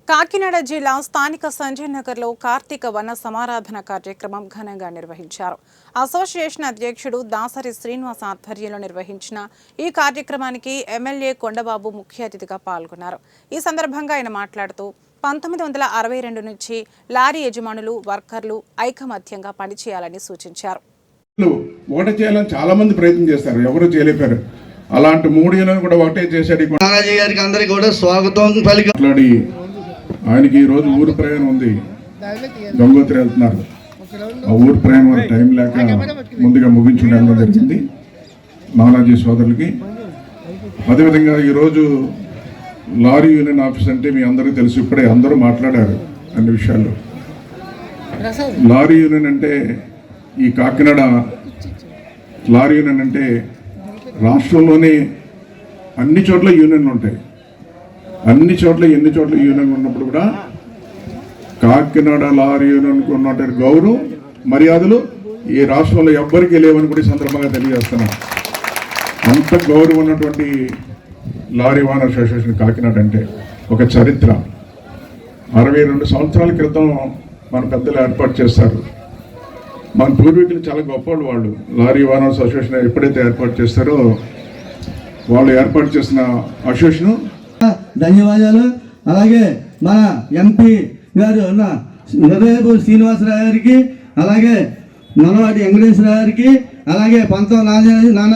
కాకినాడ జిల్లా స్థానిక సంజయ్ నగర్లో కార్తీక వన సమారాధన కార్యక్రమం ఘనంగా నిర్వహించారు. అసోసియేషన్ అధ్యక్షుడు దాసరి శ్రీనివాస్ ఆధ్వర్యంలో నిర్వహించిన ఈ కార్యక్రమానికి ఎమ్మెల్యే కొండబాబు ముఖ్య అతిథిగా పాల్గొన్నారు. ఈ సందర్భంగా ఆయన మాట్లాడుతూ 1962 నుంచి లారీ యజమానులు, వర్కర్లు ఐకమత్యంగా పనిచేయాలని సూచించారు. ఒకటే చేయాలని చాలా మంది ప్రయత్నం చేస్తారు, ఎవరు చేయలేపారు. అలాంటి 3 ఏళ్ళను కూడా ఒకటే చేశాడు. అందరికీ కూడా స్వాగతం పలికి ఆయనకి ఈ రోజు ఊరు ప్రయాణం ఉంది, గంగోత్రి వెళ్తున్నారు. ఆ ఊరు ప్రయాణం వల్ల టైం లేక ముందుగా ముగించడం జరిగింది నానాజీ సోదరులకి. అదేవిధంగా ఈరోజు లారీ యూనియన్ ఆఫీస్ అంటే మీ అందరికీ తెలుసు, ఇప్పుడే అందరూ మాట్లాడారు అన్ని విషయాల్లో. లారీ యూనియన్ అంటే ఈ కాకినాడ లారీ యూనియన్ అంటే రాష్ట్రంలోనే అన్ని చోట్ల యూనియన్లు ఉంటాయి. ఎన్ని చోట్ల యూనియన్ ఉన్నప్పుడు కూడా కాకినాడ లారీ యూనియన్కు ఉన్నటువంటి గౌరవం, మర్యాదలు ఈ రాష్ట్రంలో ఎవ్వరికీ లేవని కూడా ఈ సందర్భంగా తెలియజేస్తున్నాం. అంత గౌరవం ఉన్నటువంటి లారీ ఓనర్ అసోసియేషన్ కాకినాడ అంటే ఒక చరిత్ర. 62 సంవత్సరాల క్రితం మన పెద్దలు ఏర్పాటు చేస్తారు. మన పూర్వీకులు చాలా గొప్పవాళ్ళు. వాళ్ళు లారీ ఓనర్స్ అసోసియేషన్ ఎప్పుడైతే ఏర్పాటు చేస్తారో వాళ్ళు ఏర్పాటు చేసిన అసోసియేషన్ ధన్యవాదాలు. అలాగే మన ఎంపీ గారు హృదయపు శ్రీనివాసరావు గారికి, అలాగే మనవాడి వెంకటేశ్వర గారికి, అలాగే పంతం నాన్న